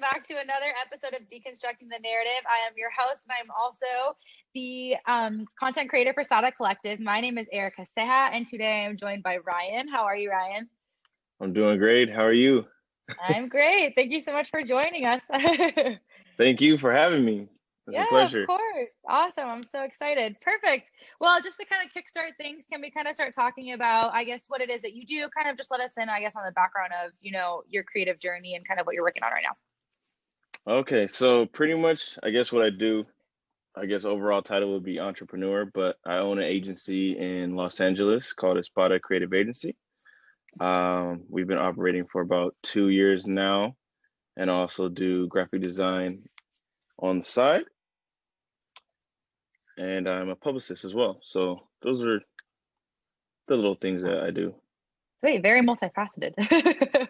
back to another episode of Deconstructing the Narrative. I am your host, and I'm also the content creator for SADA Collective. My name is Erica Seha, and today I'm joined by Ryan. How are you, Ryan? I'm doing great. How are you? I'm great. Thank you so much for joining us. Thank you for having me. It's a Yeah, of pleasure. course. Awesome. I'm so excited. Perfect. Well, just to kind of kickstart things, can we kind of start talking about, I guess, what it is that you do? Kind of just let us in, I guess, on the background of, your creative journey and kind of what you're working on right now. Okay, so pretty much, I guess what I do, I guess overall title would be entrepreneur, but I own an agency in Los Angeles called SADA Creative Agency. We've been operating for about 2 years now, and also do graphic design on the side. And I'm a publicist as well. So those are the little things that I do. Sweet, very multifaceted.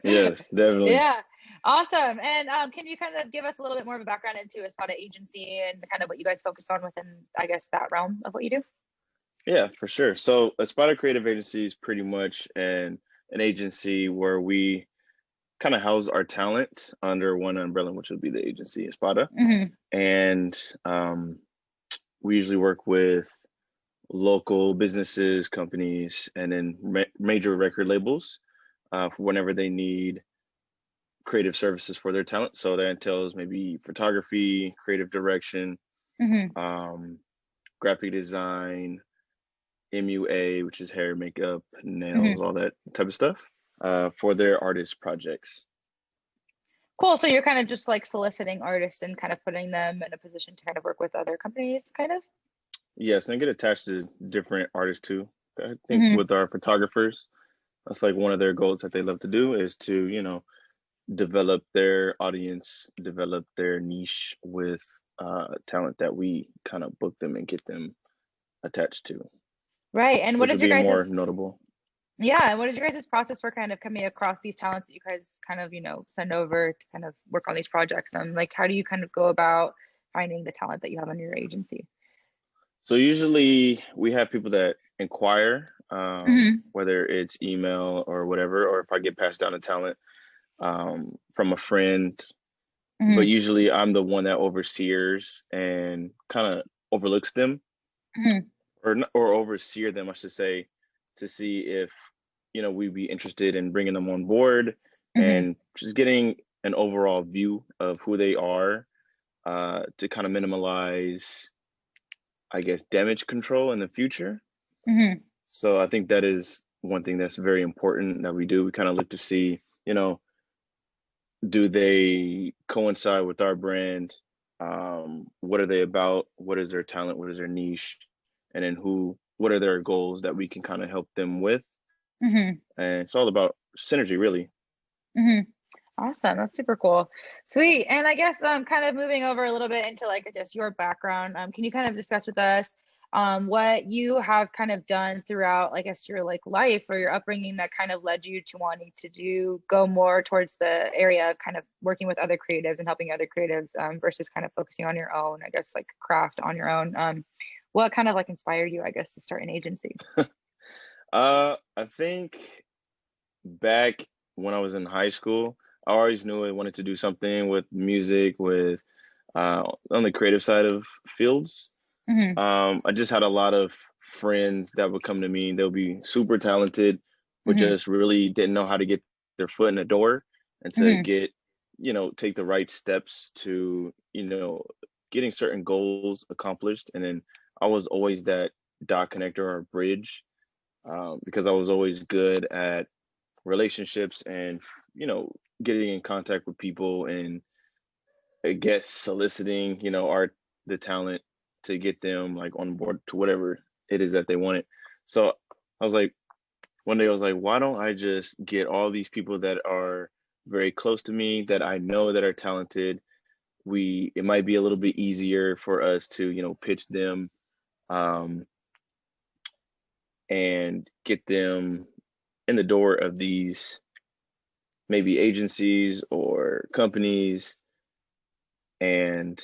Yes, definitely. Yeah, awesome. And can you kind of give us a little bit more of a background into a SPADA agency and kind of what you guys focus on within, I guess, that realm of what you do? Yeah, for sure. So SPADA Creative Agency is pretty much an agency where we kind of house our talent under one umbrella, which would be the agency SPADA. And we usually work with local businesses, companies, and then major record labels whenever they need creative services for their talent. So that entails maybe photography, creative direction, graphic design, MUA, which is hair, makeup, nails, all that type of stuff for their artist projects. Cool. So you're kind of just like soliciting artists and kind of putting them in a position to kind of work with other companies, kind of? Yes, and get attached to different artists too. I think with our photographers, that's like one of their goals that they love to do is to, develop their audience, develop their niche with talent that we kind of book them and get them attached to. Right. And what Which is would your be guys' more notable. Yeah, and what is your guys' process for kind of coming across these talents that you guys kind of, send over to kind of work on these projects? Like, how do you kind of go about finding the talent that you have under your agency? So usually we have people that inquire, whether it's email or whatever, or if I get passed down a talent from a friend. But usually I'm the one that overseers and kind of overlooks them, or overseer them, I should say, to see if we'd be interested in bringing them on board and just getting an overall view of who they are to kind of minimize, I guess, damage control in the future. So I think that is one thing that's very important that we do. We kind of look to see, do they coincide with our brand? What are they about? What is their talent? What is their niche? And then what are their goals that we can kind of help them with? And it's all about synergy, really. Awesome. That's super cool. Sweet. And I guess kind of moving over a little bit into like, I guess, your background. Can you kind of discuss with us what you have kind of done throughout, I guess, your like life or your upbringing that kind of led you to wanting to go more towards the area, kind of working with other creatives and helping other creatives versus kind of focusing on your own, I guess, like craft on your own. What kind of like inspired you, I guess, to start an agency? I think back when I was in high school, I always knew I wanted to do something with music, with on the creative side of fields. I just had a lot of friends that would come to me and they'll be super talented, but just really didn't know how to get their foot in the door and to get, take the right steps to, getting certain goals accomplished. And then I was always that dot connector or bridge because I was always good at relationships and, getting in contact with people and I guess soliciting, the talent to get them like on board to whatever it is that they wanted. So I was like, one day I was like, why don't I just get all these people that are very close to me that I know that are talented. It might be a little bit easier for us to, pitch them and get them in the door of these maybe agencies or companies and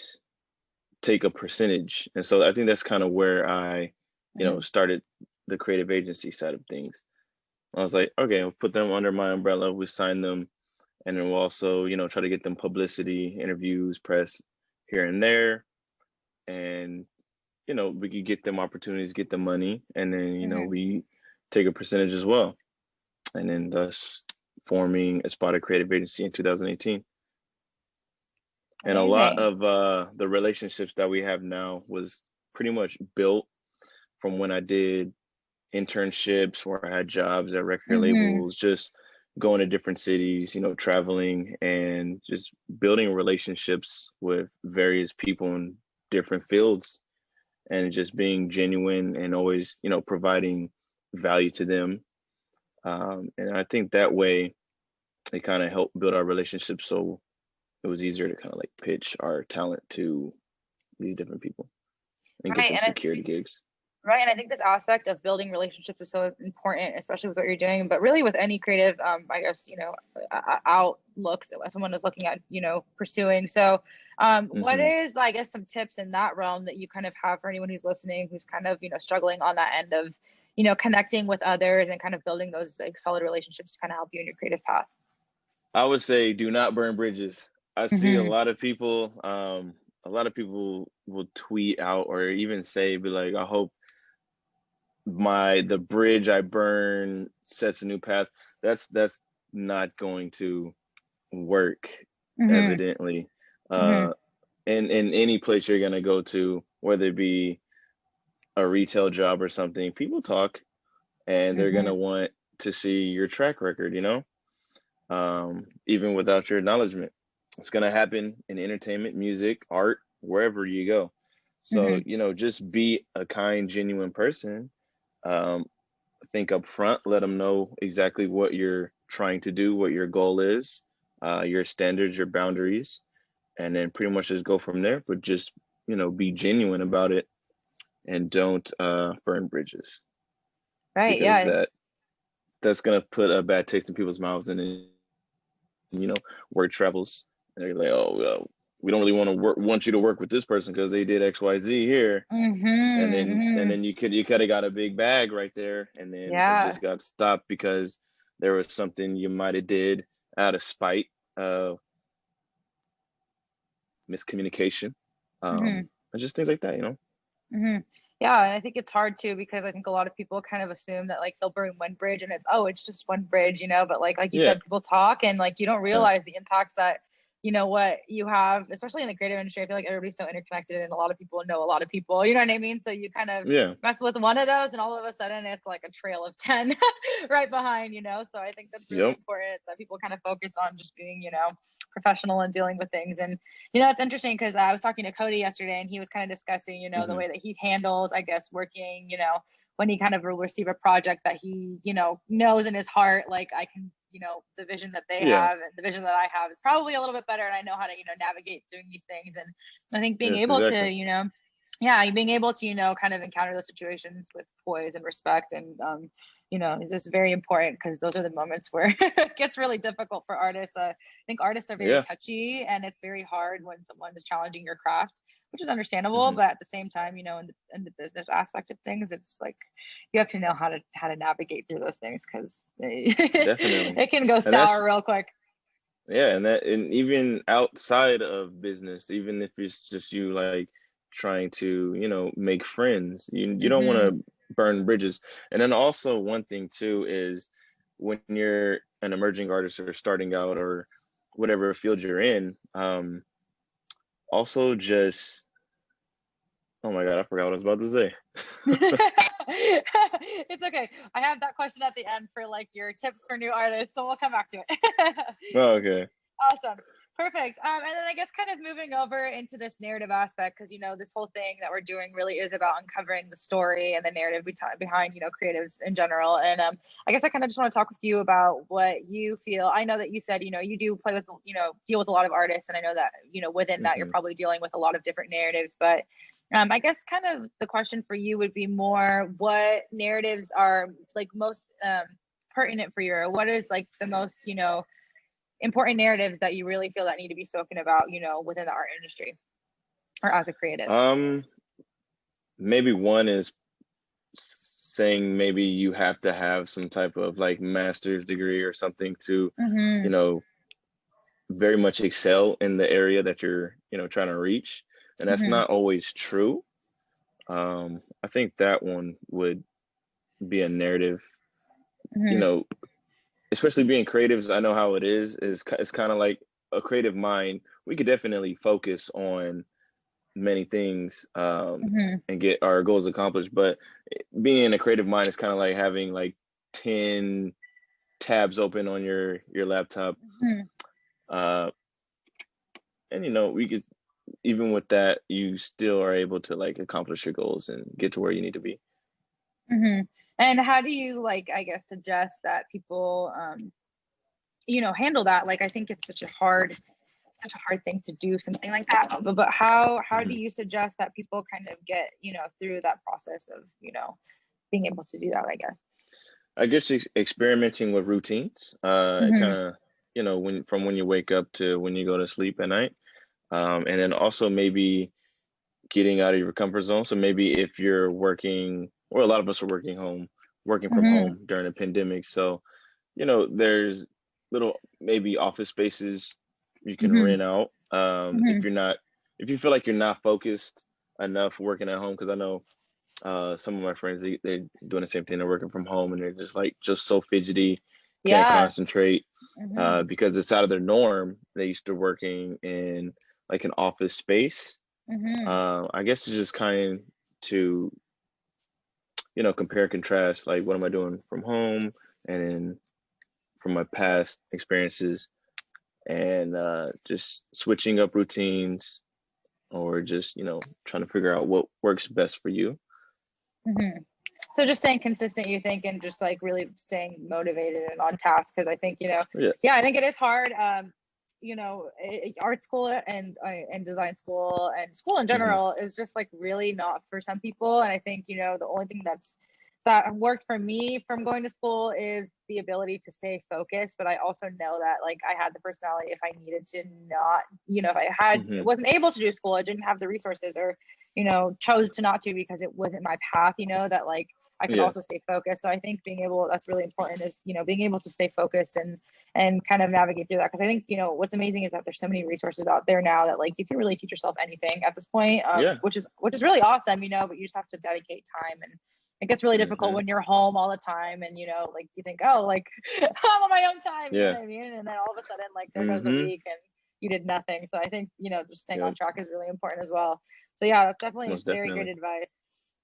take a percentage. And so I think that's kind of where I, started the creative agency side of things. I was like, okay, I'll put them under my umbrella. We sign them and then we'll also, try to get them publicity, interviews, press here and there, and we could get them opportunities, get them money, and then we take a percentage as well, and then thus forming a SADA Creative Agency in 2018. And a lot Amazing. of the relationships that we have now was pretty much built from when I did internships where I had jobs at record labels, just going to different cities, traveling and just building relationships with various people in different fields, and just being genuine and always, providing value to them. And I think that way it kind of helped build our relationship. So it was easier to kind of like pitch our talent to these different people and get Right. them security gigs. Right. And I think this aspect of building relationships is so important, especially with what you're doing, but really with any creative, I guess, outlooks that someone is looking at, pursuing. So what is, I guess, some tips in that realm that you kind of have for anyone who's listening, who's kind of, struggling on that end of, connecting with others and kind of building those like solid relationships to kind of help you in your creative path? I would say do not burn bridges. I see a lot of people, will tweet out or even say, be like, I hope the bridge I burn sets a new path. That's not going to work, evidently. In any place you're gonna go to, whether it be a retail job or something, people talk and they're gonna want to see your track record, even without your acknowledgement. It's gonna happen in entertainment, music, art, wherever you go. So, just be a kind, genuine person. Think up front, let them know exactly what you're trying to do, what your goal is, your standards, your boundaries, and then pretty much just go from there. But just, be genuine about it and don't burn bridges. Right. Because Yeah. that's gonna put a bad taste in people's mouths, and then, word travels, and they're like, oh, well, we don't really want you to work with this person because they did XYZ here. And then you could have got a big bag right there, and then it just got stopped because there was something you might have did out of spite, miscommunication, and just things like that, Yeah, and I think it's hard too because I think a lot of people kind of assume that like they'll burn one bridge and it's just one bridge, but like you said, people talk and like you don't realize the impact that what you have, especially in the creative industry. I feel like everybody's so interconnected and a lot of people know a lot of people, you know what I mean? So you kind of mess with one of those and all of a sudden it's like a trail of 10 right behind, So I think that's really important that people kind of focus on just being, professional and dealing with things. And it's interesting because I was talking to Cody yesterday and he was kind of discussing, the way that he handles, I guess, working, when he kind of will receive a project that he, knows in his heart, like I can, the vision that they have and the vision that I have is probably a little bit better. And I know how to, navigate doing these things. And I think being able to, being able to, kind of encounter those situations with poise and respect and, is just very important because those are the moments where it gets really difficult for artists. I think artists are very touchy and it's very hard when someone is challenging your craft, which is understandable. But at the same time, in the business aspect of things, it's like you have to know how to navigate through those things because it can go sour real quick. Yeah, and even outside of business, even if it's just you like trying to, make friends, you don't want to burn bridges. And then also one thing too is when you're an emerging artist or starting out or whatever field you're in, also just, oh my God, I forgot what I was about to say. It's okay. I have that question at the end for like your tips for new artists, so we'll come back to it. Oh, okay. Awesome. Perfect. And then I guess kind of moving over into this narrative aspect, because, this whole thing that we're doing really is about uncovering the story and the narrative behind, creatives in general. And I guess I kind of just want to talk with you about what you feel. I know that you said, you do play with, deal with a lot of artists. And I know that, within that, you're probably dealing with a lot of different narratives. But I guess kind of the question for you would be more what narratives are like most pertinent for you, or what is like the most, important narratives that you really feel that need to be spoken about, within the art industry or as a creative? Maybe one is saying maybe you have to have some type of like master's degree or something to, very much excel in the area that you're, trying to reach. And that's Mm-hmm. not always true. I think that one would be a narrative, you Mm-hmm. know, especially being creatives. I know how it is it's kind of like a creative mind. We could definitely focus on many things, Mm-hmm. and get our goals accomplished. But being a creative mind is kind of like having like 10 tabs open on your laptop. Mm-hmm. Uh, and we could, even with that, you still are able to like accomplish your goals and get to where you need to be. Mm-hmm. And how do you like, I guess, suggest that people, handle that? Like, I think it's such a hard thing to do something like that. But how do Mhm. you suggest that people kind of get, through that process of, being able to do that, I guess? I guess experimenting with routines, kind Mm-hmm. of, when you wake up to when you go to sleep at night, and then also maybe getting out of your comfort zone. So maybe if you're working, or a lot of us are working from Mm-hmm. home during the pandemic. So, there's little maybe office spaces you can Mm-hmm. rent out. Mm-hmm. If you feel like you're not focused enough working at home, because I know some of my friends, they're doing the same thing. They're working from home and they're just so fidgety, can't Yeah. concentrate, Mm-hmm. because it's out of their norm. They used to working in like an office space. Mm-hmm. I guess it's just kind to, compare and contrast, like what am I doing from home and then from my past experiences, and just switching up routines, or just, trying to figure out what works best for you. Mm-hmm. So just staying consistent, you think, and just like really staying motivated and on task. Because I think, Yeah. yeah, I think it is hard. Art school and design school and school in Hmm. general is just like really not for some people. And I think, the only thing that worked for me from going to school is the ability to stay focused. But I also know that like I had the personality if I needed to not, if I Hmm. wasn't able to do school, I didn't have the resources or, chose to not to because it wasn't my path, that like I could Yeah. also stay focused. So I think that's really important is, being able to stay focused and kind of navigate through that. Cause I think, what's amazing is that there's so many resources out there now that like you can really teach yourself anything at this point, Yeah. which is really awesome, but you just have to dedicate time. And it gets really difficult Hmm. when you're home all the time and, like you think, oh, like I'm on my own time, you know Yeah. what I mean? And then all of a sudden, like there goes a Hmm. week and you did nothing. So I think, just staying on Yep. track is really important as well. So yeah, that's definitely Most very good definitely. advice.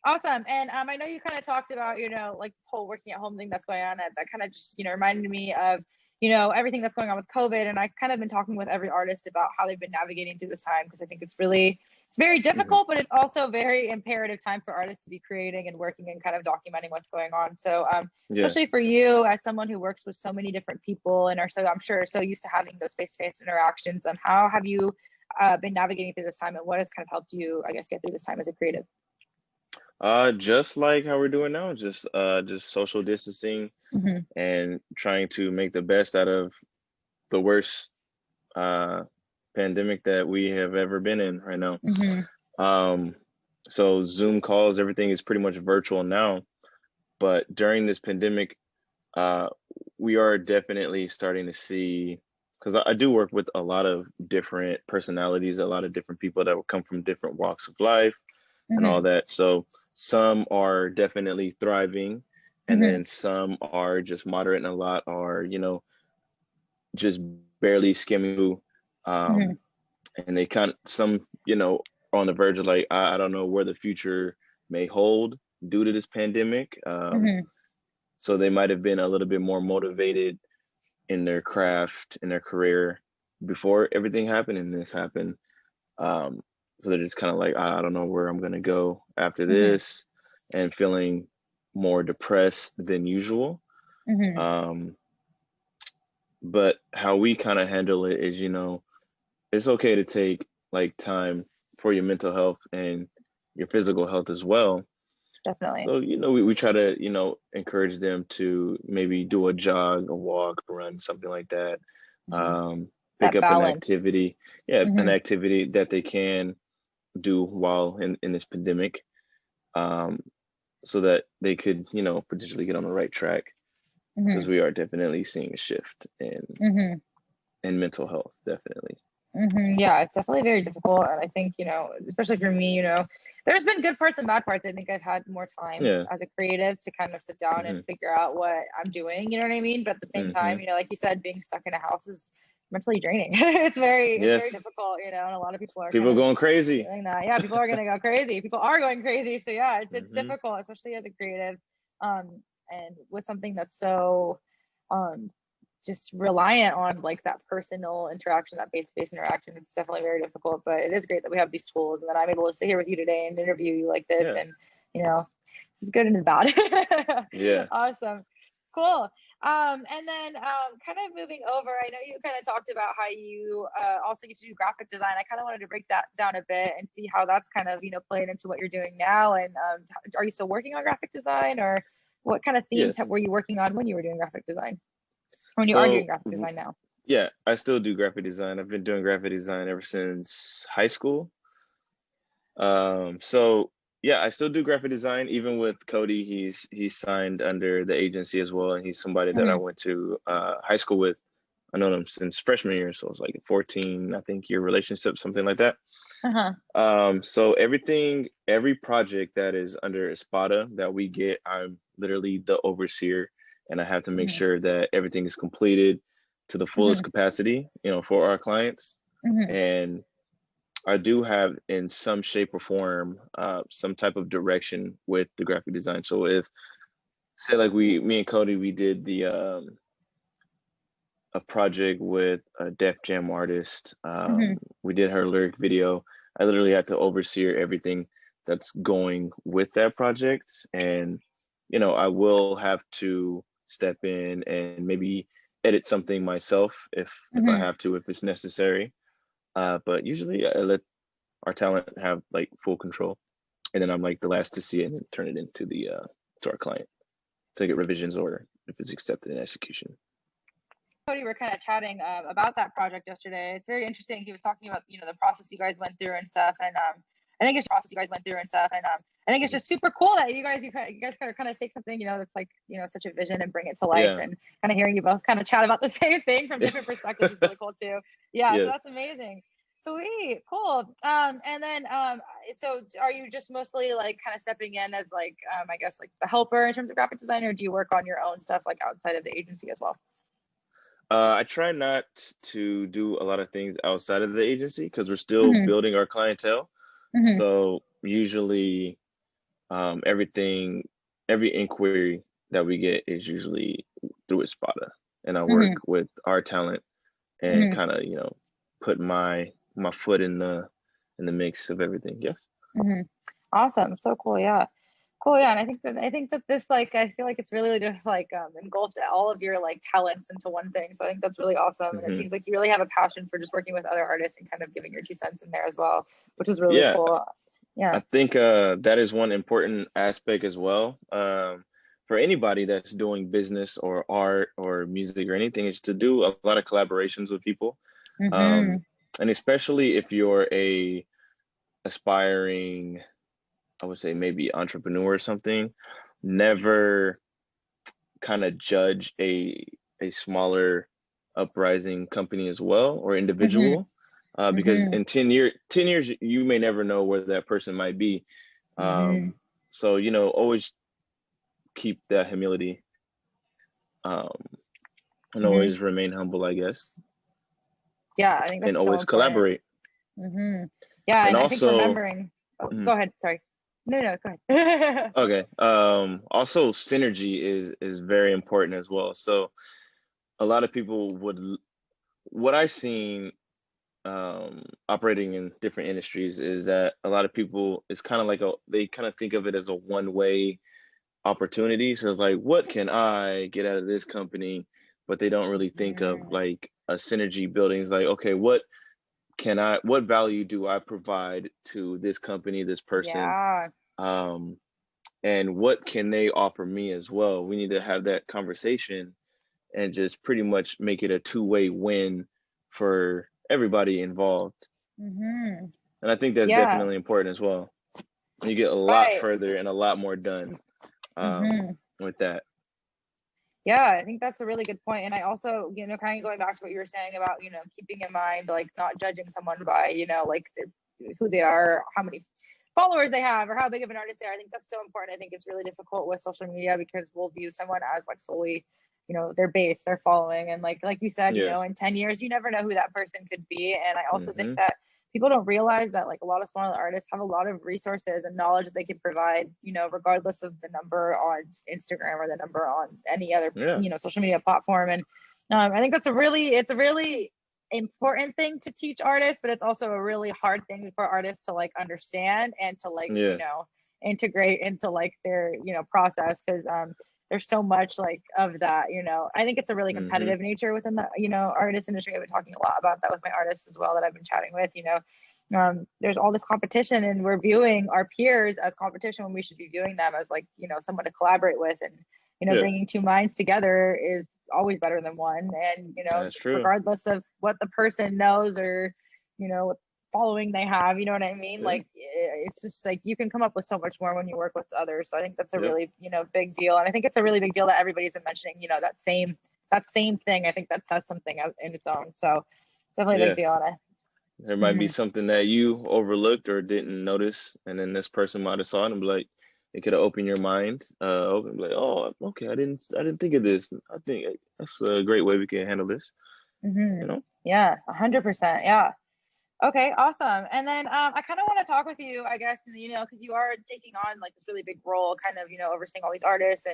Awesome. And I know you kind of talked about, like this whole working at home thing that's going on. That kind of just, reminded me of, everything that's going on with COVID. And I kind of been talking with every artist about how they've been navigating through this time because I think it's very Hmm. difficult, but it's also very imperative time for artists to be creating and working and kind of documenting what's going on. So, Yeah. especially for you as someone who works with so many different people and are so, I'm sure, so used to having those face-to-face interactions, how have you been navigating through this time and what has kind of helped you, I guess, get through this time as a creative? Just like how we're doing now, just social distancing Mm-hmm. and trying to make the best out of the worst uh pandemic that we have ever been in right now. Mm-hmm. Um, so Zoom calls, everything is pretty much virtual now. But during this pandemic, uh, we are definitely starting to see, because I do work with a lot of different personalities, a lot of different people that will come from different walks of life and all Mm-hmm. that. So some are definitely thriving, and Mm-hmm. then some are just moderate, and a lot are, just barely skimming through. Mm-hmm. Um, and they some, are on the verge of like, I don't know where the future may hold due to this pandemic. Mm-hmm. So they might have been a little bit more motivated in their craft, in their career before everything happened and this happened. Um, so they're just kind of like, I don't know where I'm gonna go after Mm-hmm. this, and feeling more depressed than usual. Mm-hmm. Um, but how we kind of handle it is, it's okay to take like time for your mental health and your physical health as well. Definitely. So, we try to, encourage them to maybe do a jog, a walk, run, something like that. Mm-hmm. Um, Pick That up an balance. activity, yeah, an Mm-hmm. activity that they can do while in this pandemic, um, so that they could, potentially get on the right track, because Mm-hmm. we are definitely seeing a shift in Mm-hmm. and mental health, definitely. Yeah, it's definitely very difficult. And I think, especially for me, there's been good parts and bad parts. I think I've had more time Yeah. as a creative to kind of sit down and Hmm. figure out what I'm doing, you know what I mean? But at the same time, Hmm. like you said, being stuck in a house is mentally draining. It's very Yes. difficult, and a lot of people are kind People of going crazy. feeling that. Yeah, people are gonna go crazy. People are going crazy. So yeah, it's Hmm. difficult, especially as a creative. And with something that's so um just reliant on like that personal interaction, that face-to-face interaction. It's definitely very difficult, but it is great that we have these tools and that I'm able to sit here with you today and interview you like this. Yeah. And it's good and it's bad. Yeah. Awesome. Cool. And then kind of moving over, I know you kind of talked about how you also used to do graphic design. I kind of wanted to break that down a bit and see how that's kind of, playing into what you're doing now. And are you still working on graphic design, or what kind of themes Yes. were you working on when you were doing graphic design? When you are doing So graphic design now? yeah, I still do graphic design. I've been doing graphic design ever since high school. So yeah, I still do graphic design. Even with Cody, he's signed under the agency as well, and he's somebody that I Mm-hmm. went to high school with. I known him since freshman year, so it's like 14, I think, year relationship, something like that. Uh-huh. So every project that is under SPADA that we get, I'm literally the overseer, and I have to make Mm-hmm. sure that everything is completed to the fullest Mm-hmm. capacity, for our clients. Mm-hmm. And I do have, in some shape or form, some type of direction with the graphic design. So if, say, like me and Cody, we did a project with a Def Jam artist. Mm-hmm. We did her lyric video. I literally had to oversee everything that's going with that project, and I will have to step in and maybe edit something myself if I Mm-hmm. have to, if it's necessary. But usually I let our talent have like full control, and then I'm like the last to see it and turn it into the to our client to get revisions or if it's accepted in execution. Cody, we're kind of chatting about that project yesterday. It's very interesting. He was talking about the process you guys went through and stuff, and I think it's Mhm. just super cool that you guys kind of take something that's like such a vision and bring it to life, Yeah. and kind of hearing you both kind of chat about the same thing from different perspectives is really cool too. Yeah, so Yeah. that's amazing. Sweet, cool. And then so are you just mostly like kind of stepping in as like I guess like the helper in terms of graphic design, or do you work on your own stuff like outside of the agency as well? I try not to do a lot of things outside of the agency because we're still Hmm. building our clientele. Hmm. So usually, everything, every inquiry that we get is usually through Espada, and I work Hmm. with our talent and Hmm. kind of put my foot in the mix of everything. Yes. Hmm. Awesome. So cool. Yeah. Cool. Yeah. And I think that this like I feel like it's really just like engulfed all of your like talents into one thing. So I think that's really awesome. And it Hmm. seems like you really have a passion for just working with other artists and kind of giving your 2 cents in there as well, which is really Yeah, cool. Yeah. I think that is one important aspect as well. For anybody that's doing business or art or music or anything, is to do a lot of collaborations with people, Mm-hmm. um, and especially if you're a aspiring, I would say maybe entrepreneur or something, never kind of judge a smaller uprising company as well or Mm-hmm. individual, because Mm-hmm. in 10 years you may never know where that person might be. Mm-hmm. So always keep that humility, um, and Mm-hmm. always remain humble, I guess, Yeah, I think and that's so always important. collaborate. Mm-hmm. Yeah, And and I think also, remembering. Oh, mm, go ahead. Sorry. No, no, go ahead. okay, also synergy is very important as well. So a lot of people what I've seen, operating in different industries, is that a lot of people, it's kind of like they kind of think of it as a one-way opportunity. So it's like, what can I get out of this company? But they don't really think of Mm, like a synergy building. It's like, okay, what value do I provide to this company, this person? yeah. Um, and what can they offer me as well? We need to have that conversation and just pretty much make it a two-way win for everybody involved. Mm-hmm. And I think that's Yeah. definitely important as well. You get a lot Right. further and a lot more done, Mm-hmm. with that. Yeah, I think that's a really good point. And I also, kind of going back to what you were saying about, keeping in mind, like not judging someone by, like who they are, how many followers they have, or how big of an artist they are. I think that's so important. I think it's really difficult with social media because we'll view someone as like solely, their base, their following. And like you said, Yes. in 10 years, you never know who that person could be. And I also think Mm-hmm. that people don't realize that like a lot of smaller artists have a lot of resources and knowledge that they can provide, regardless of the number on Instagram or the number on any other, Yeah. social media platform. And I think it's a really important thing to teach artists, but it's also a really hard thing for artists to like understand and to like, Yes. integrate into like their, process. Cause there's so much like of that, I think it's a really competitive nature within the, artist industry. I've been talking a lot about that with my artists as well that I've been chatting with, there's all this competition and we're viewing our peers as competition when we should be viewing them as like, someone to collaborate with. And, Yes. bringing two minds together is always better than one. And, That's true. regardless of what the person knows or, what following they have, you know what I mean? Yeah. Like, it's just like, you can come up with so much more when you work with others. So I think that's a Yep. really, big deal. And I think it's a really big deal that everybody's been mentioning, that same thing. I think that says something in its own. So definitely a big deal. And there might be something that you overlooked or didn't notice, and then this person might have saw it and be like, it could have opened your mind, open like, oh, okay, I didn't think of this. I think that's a great way we can handle this. Yeah, 100%. Yeah. Okay, awesome. And then I kind of want to talk with you, I guess, because you are taking on like this really big role, kind of, overseeing all these artists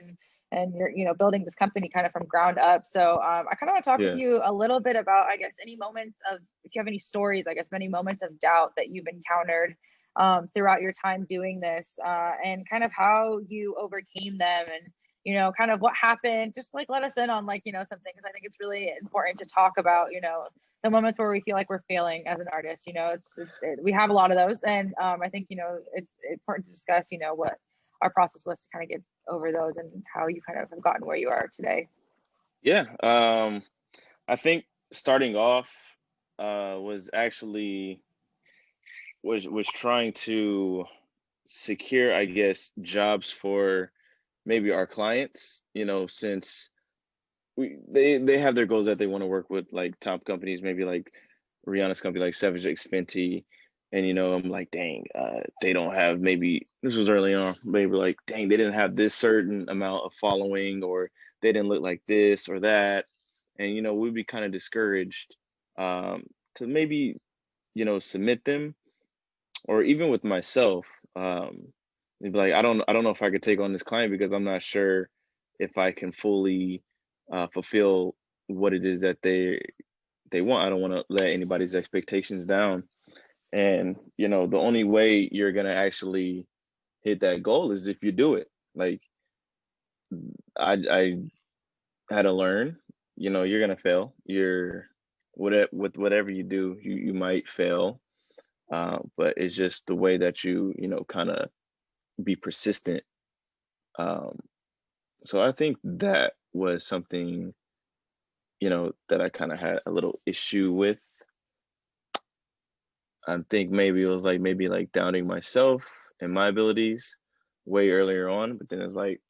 and you're, building this company kind of from ground up. So I kind of want to talk with you a little bit about, I guess, any moments of, if you have any stories, I guess, many moments of doubt that you've encountered throughout your time doing this and kind of how you overcame them and, kind of what happened. Just like let us in on like, something, because I think it's really important to talk about, the moments where we feel like we're failing as an artist. We have a lot of those. And I think, it's important to discuss, what our process was to kind of get over those and how you kind of have gotten where you are today. Yeah. I think starting off was actually was trying to secure, I guess, jobs for maybe our clients, since they have their goals that they want to work with like top companies, maybe like Rihanna's company, like Savage X Fenty. And I'm like, dang, they don't have, maybe this was early on, maybe like, dang, they didn't have this certain amount of following, or they didn't look like this or that. And we'd be kind of discouraged to maybe, submit them, or even with myself, it'd be like, I don't know if I could take on this client because I'm not sure if I can fully fulfill what it is that they want. I don't want to let anybody's expectations down. And the only way you're gonna actually hit that goal is if you do it. Like I had to learn, you're gonna fail. You're with whatever you do, you might fail. But it's just the way that you kind of be persistent. Um, so I think that was something, that I kind of had a little issue with. I think maybe it was like maybe like doubting myself and my abilities way earlier on, but then it's like,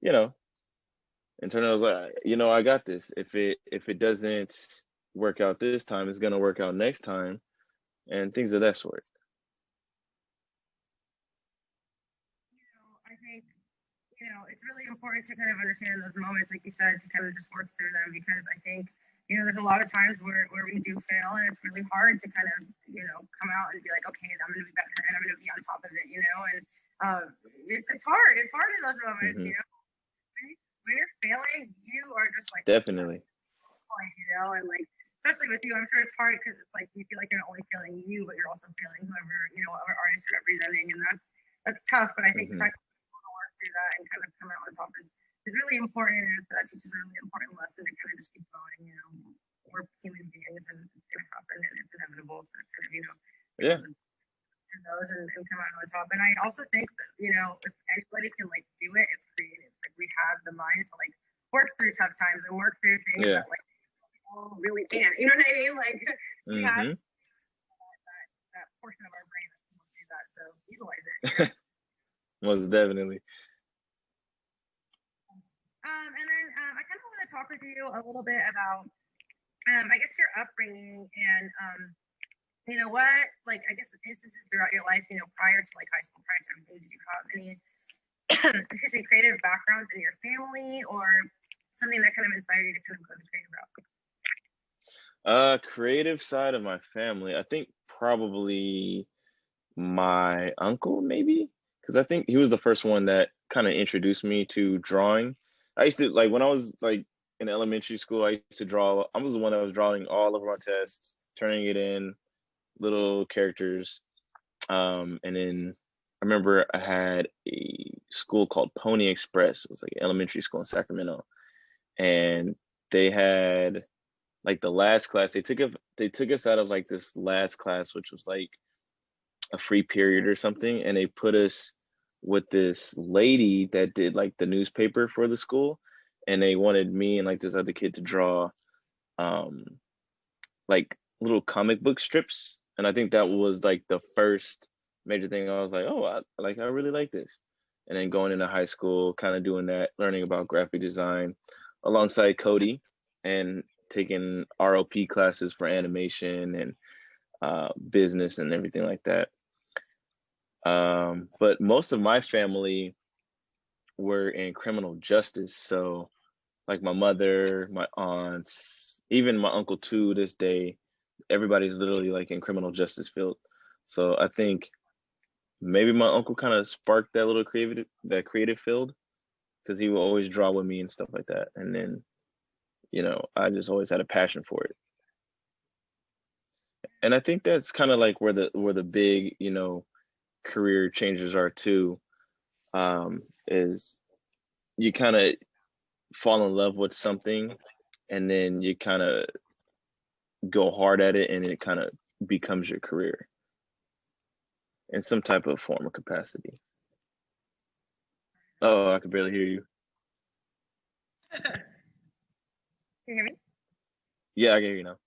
you know, internally I was like, I got this. If it doesn't work out this time, it's gonna work out next time, and things of that sort. I think it's really important to kind of understand those moments, like you said, to kind of just work through them, because I think, there's a lot of times where we do fail and it's really hard to kind of, come out and be like, okay, I'm going to be better and I'm going to be on top of it, and it's hard. It's hard in those moments, Hmm. When you're failing, you are just like, Definitely. and like, especially with you, I'm sure it's hard because it's like, you feel like you're not only failing you, but you're also failing whoever, whatever artist you're representing. And that's tough. But I think the fact that work through that and kind of come out on top is really important. And that teaches a really important lesson to kind of just keep going. We're human beings and it's going to happen and it's inevitable. So kind of, Yeah. those and come out on top. And I also think that, if anybody can like do it, it's creative. It's like we have the mind to like work through tough times and work through things that like people really can't. You know what I mean? Like we have that portion of our brain that can do that. So utilize it. Most definitely. And then I kind of you a little bit about, I guess, your upbringing and, what, like, I guess, instances throughout your life, prior to like high school, prior to everything, did you have any, excuse me, creative backgrounds in your family or something that kind of inspired you to kind of go the creative route? Creative side of my family, I think probably my uncle, maybe, because I think he was the first one that kind of introduced me to drawing. I used to like when I was like in elementary school, I used to draw. I was the one that was drawing all of my tests, turning it in, little characters. And then I remember I had a school called Pony Express. It was like an elementary school in Sacramento, and they had like the last class. They took us out of like this last class, which was like a free period or something, and they put us with this lady that did like the newspaper for the school, and they wanted me and like this other kid to draw um like little comic book strips, and I think that was like the first major thing. I was like, oh, I really like this. And then going into high school, kind of doing that, learning about graphic design alongside Cody, and taking ROP classes for animation and business and everything like that. But most of my family were in criminal justice. So, like my mother, my aunts, even my uncle to this day, everybody's literally like in criminal justice field. So I think maybe my uncle kind of sparked that creative field, because he would always draw with me and stuff like that. And then, I just always had a passion for it. And I think that's kind of like where the big, career changes are too. Is you kind of fall in love with something, and then you kind of go hard at it, and it kind of becomes your career in some type of form or capacity. Oh, I could barely hear you. Can you hear me? Yeah, I can hear you now.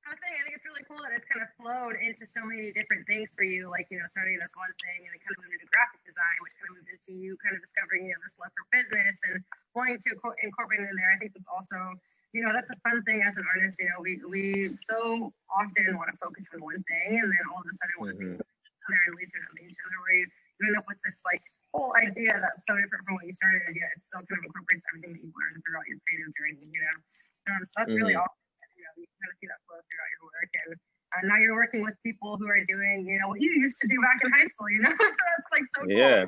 I was saying, I think it's really cool that it's kind of flowed into so many different things for you, like, starting as one thing and then kind of moved into graphic design, which kind of moved into you kind of discovering, this love for business and wanting to incorporate it in there. I think that's also, that's a fun thing as an artist. We so often want to focus on one thing and then all of a sudden want to be other and lead to each other, where you end up with this like whole idea that's so different from what you started, yet it still kind of incorporates everything that you've learned throughout your creative journey. So that's really awesome. You kind of see that flow throughout your work, and now you're working with people who are doing, what you used to do back in high school. So that's like so cool. Yeah,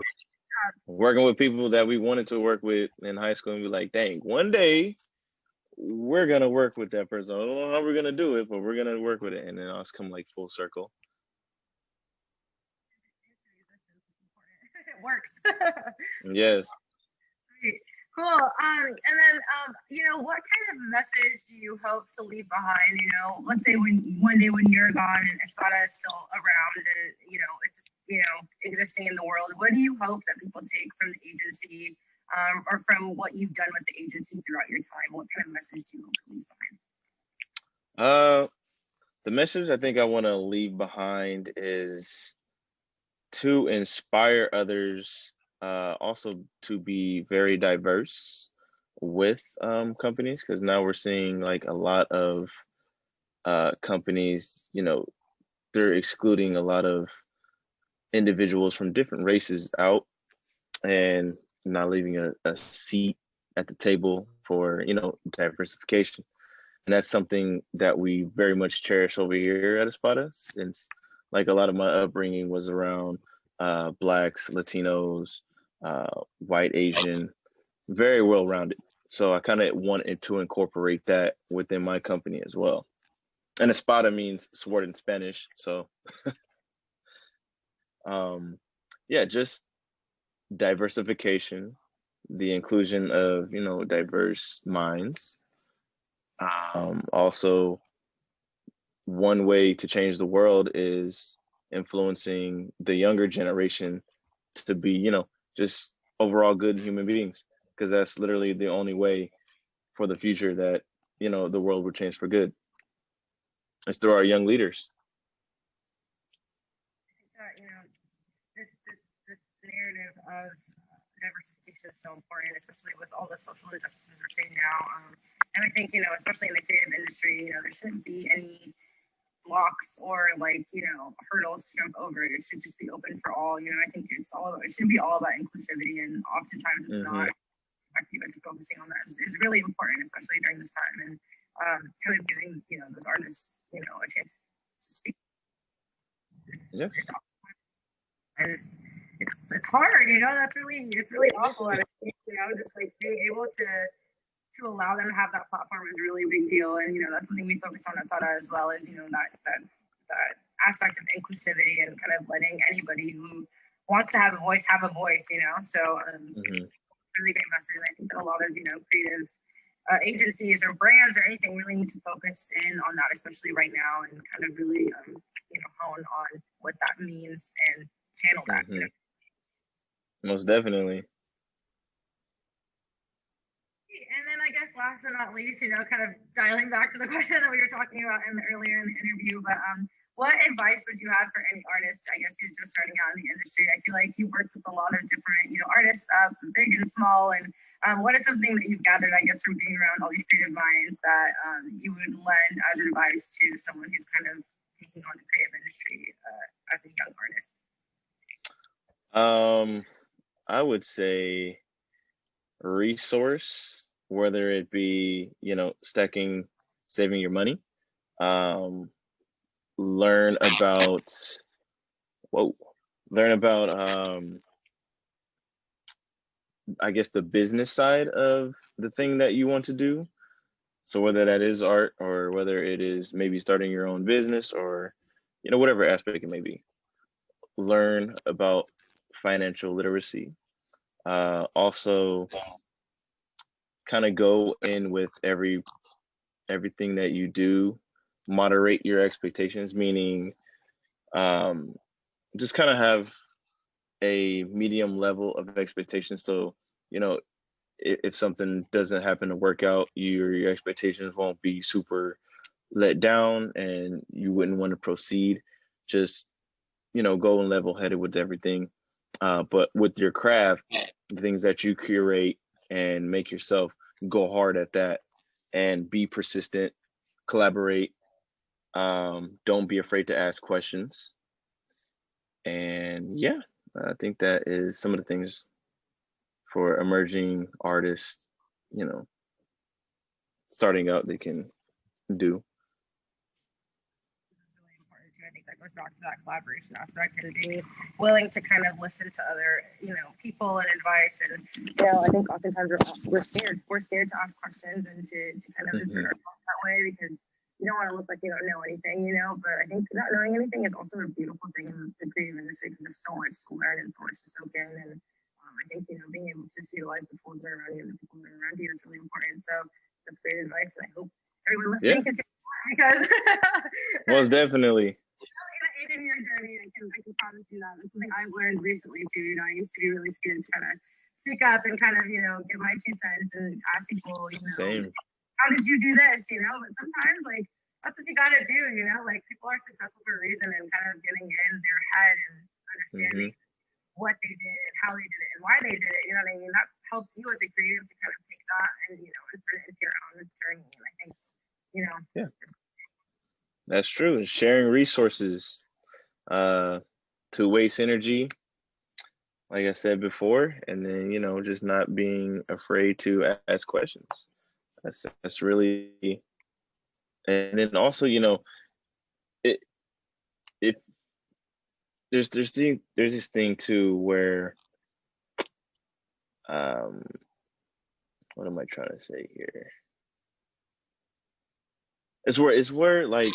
working with people that we wanted to work with in high school, and be like, dang, one day we're gonna work with that person. I don't know how we're gonna do it, but we're gonna work with it, and then us come like full circle. It works. Yes. Great. Cool. And then, what kind of message do you hope to leave behind? Let's say when one day when you're gone and SADA is still around and it's existing in the world, what do you hope that people take from the agency, or from what you've done with the agency throughout your time? What kind of message do you hope to leave behind? The message I think I want to leave behind is to inspire others, also to be very diverse with companies, because now we're seeing like a lot of companies, they're excluding a lot of individuals from different races out, and not leaving a seat at the table for, diversification. And that's something that we very much cherish over here at Espada, since like a lot of my upbringing was around blacks, Latinos, white, Asian, very well rounded. So I kind of wanted to incorporate that within my company as well. And Espada means sword in Spanish. So yeah, just diversification, the inclusion of, diverse minds. Also, one way to change the world is influencing the younger generation to be, just overall good human beings, because that's literally the only way for the future that, the world will change for good. It's through our young leaders. This narrative of diversification is so important, especially with all the social injustices we're seeing now. And I think, especially in the creative industry, there shouldn't be any blocks or hurdles to jump over. It should just be open for all. I think it should be all about inclusivity, and oftentimes it's not. I think you guys are focusing on that is really important, especially during this time, and kind of giving those artists a chance to speak. Yeah. And it's hard, it's really awful. And just like being able to allow them to have that platform is really a big deal. And that's something we focus on at SADA as well, as that aspect of inclusivity and kind of letting anybody who wants to have a voice have a voice. So really great message. And I think that a lot of creative agencies or brands or anything really need to focus in on that, especially right now, and kind of really hone on what that means and channel that. Most definitely. And then I guess last but not least, kind of dialing back to the question that we were talking about earlier in the interview, but what advice would you have for any artist, I guess, who's just starting out in the industry? I feel like you worked with a lot of different, artists, big and small, and what is something that you've gathered, I guess, from being around all these creative minds that you would lend as advice to someone who's kind of taking on the creative industry as a young artist? I would say resource, whether it be saving your money, learn about I guess the business side of the thing that you want to do. So whether that is art, or whether it is maybe starting your own business, or whatever aspect it may be, learn about financial literacy. Also kind of go in with everything that you do, moderate your expectations, meaning just kind of have a medium level of expectations. So, if something doesn't happen to work out, your expectations won't be super let down, and you wouldn't want to proceed. Just, go and level headed with everything. But with your craft, the things that you curate, and make yourself go hard at that, and be persistent, collaborate. Don't be afraid to ask questions. And yeah, I think that is some of the things for emerging artists, starting out, they can do. This is really important too. I think that goes back to that collaboration aspect and being willing to kind of listen to other, people and advice. And I think oftentimes we're scared. We're scared to ask questions and to kind of insert ourselves that way, because you don't want to look like you don't know anything, But I think not knowing anything is also a beautiful thing in the creative industry, because there's so much to learn and so much to soak in. And I think being able to just utilize the tools that are around you and the people that are around you is really important. So that's great advice, and I hope everyone listening can take that, because most definitely. In your journey, I can promise you that. That's something I've learned recently too. I used to be really scared to kind of speak up and kind of give my 2 cents and ask people, Same. How did you do this? But sometimes that's what you got to do. People are successful for a reason, and kind of getting in their head and understanding what they did and how they did it and why they did it. You know what I mean? That helps you as a creative to kind of take that and insert it into your own journey. And I think yeah, that's true. Sharing resources to waste energy, like I said before, and then just not being afraid to ask questions. That's really. And then also, there's this thing too where what am I trying to say here? It's where like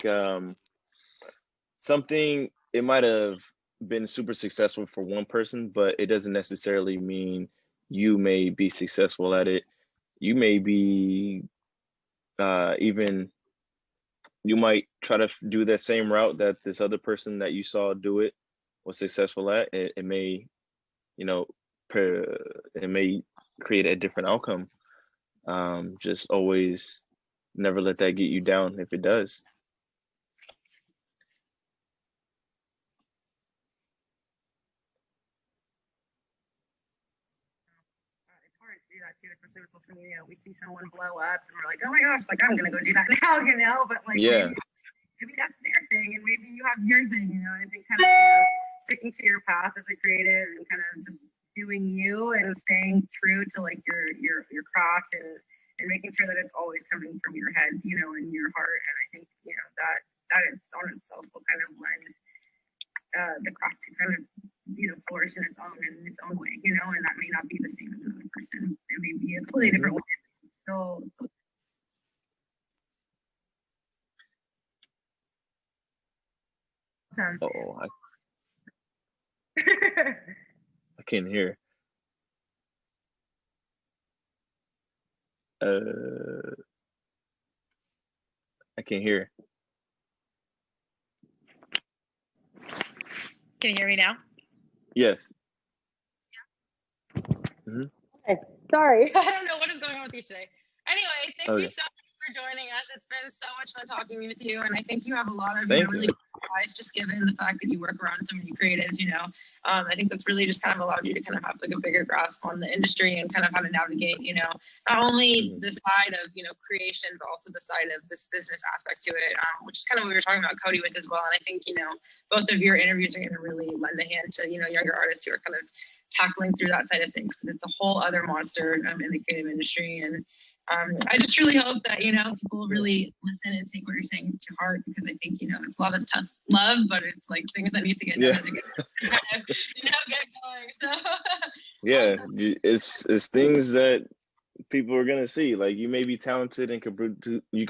something, it might have been super successful for one person, but it doesn't necessarily mean you may be successful at it. You may be you might try to do that same route that this other person that you saw do it was successful at. It may, it may create a different outcome. Just always never let that get you down if it does. do that too, especially with social media. We see someone blow up and we're like, oh my gosh, like I'm gonna go do that now, you know. But like maybe that's their thing, and maybe you have your thing, you know. And I think kind of sticking to your path as a creative and kind of just doing you and staying true to like your craft and making sure that it's always coming from your head, you know, and your heart. And I think, you know, that it's on itself will kind of lend the craft to kind of, you know, flourish in its own way, you know, and that may not be the same as another person. It may be a completely different way. Still awesome. Oh, I can't hear. I can't hear. Can you hear me now? Yes. Mm-hmm. Okay. Sorry. I don't know what is going on with you today. Anyway, thank you so much for joining us. It's been so much fun talking with you, and I think you have a lot of really good advice, just given the fact that you work around so many creatives. You know, I think that's really just kind of allowed you to kind of have like a bigger grasp on the industry and kind of how to navigate, you know, not only the side of, you know, creation, but also the side of this business aspect to it, which is kind of what we were talking about Cody with as well. And I think, you know, both of your interviews are going to really lend a hand to, you know, younger artists who are kind of tackling through that side of things, because it's a whole other monster in the creative industry. And I just truly hope that, you know, people really listen and take what you're saying to heart, because I think, you know, it's a lot of tough love, but it's like things that need to get done to kind of, you know, get going. So yeah, it's things that people are gonna see. Like, you may be talented and you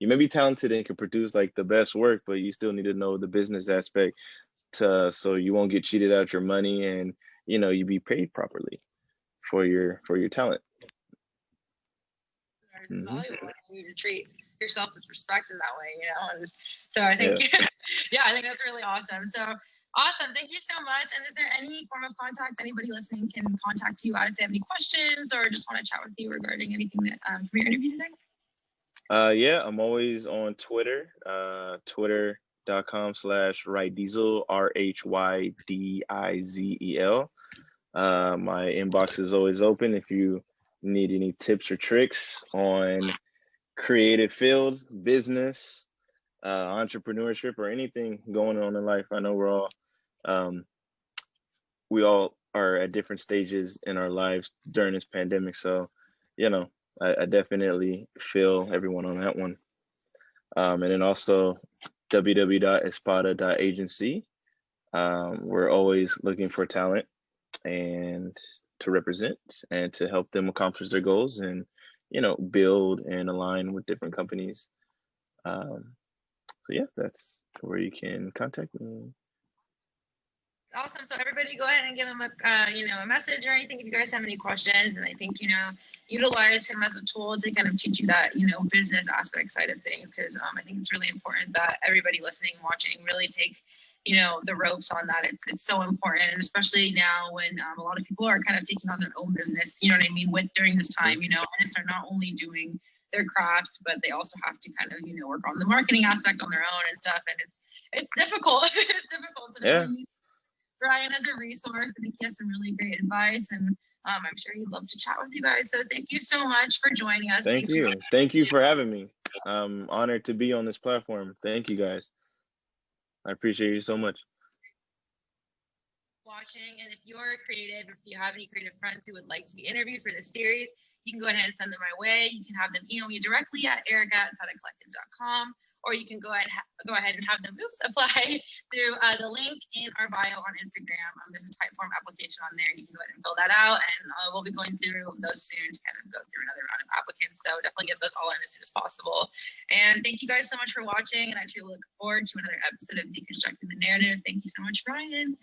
may be talented and can produce like the best work, but you still need to know the business aspect so you won't get cheated out your money, and you know, you be paid properly for your talent. It's valuable. You need to treat yourself with respect in that way, you know. And so I think I think that's really awesome. So awesome. Thank you so much. And is there any form of contact anybody listening can contact you out if they have any questions or just want to chat with you regarding anything that from your interview today? Yeah, I'm always on Twitter, twitter.com/RhyDizel, RhyDizel. My inbox is always open if you need any tips or tricks on creative fields, business, entrepreneurship, or anything going on in life. I know we all are at different stages in our lives during this pandemic. So, you know, I definitely feel everyone on that one. And then also www.espada.agency. We're always looking for talent and to represent and to help them accomplish their goals and, you know, build and align with different companies. So yeah, that's where you can contact me. Awesome. So everybody go ahead and give him a, you know, a message or anything if you guys have any questions. And I think, you know, utilize him as a tool to kind of teach you that, you know, business aspect side of things. Because I think it's really important that everybody listening, watching really take, you know, the ropes on that. It's so important, and especially now when a lot of people are kind of taking on their own business, you know what I mean, with during this time, you know, artists are not only doing their craft, but they also have to kind of, you know, work on the marketing aspect on their own and stuff. And it's difficult. It's difficult. So Ryan as a resource. I think he has some really great advice, and I'm sure he'd love to chat with you guys. So thank you so much for joining us. Thank you. Thank you for having me. I'm honored to be on this platform. Thank you guys. I appreciate you so much. Watching, and if you're creative, if you have any creative friends who would like to be interviewed for this series, you can go ahead and send them my way. You can have them email me directly at erica@sadacollective.com, or you can go ahead and have them apply through the link in our bio on Instagram. There's a Typeform application on there. You can go ahead and fill that out, and we'll be going through those soon to kind of go through another round of applicants. So definitely get those all in as soon as possible. And thank you guys so much for watching, and I truly look forward to another episode of Deconstructing the Narrative. Thank you so much, Ryan.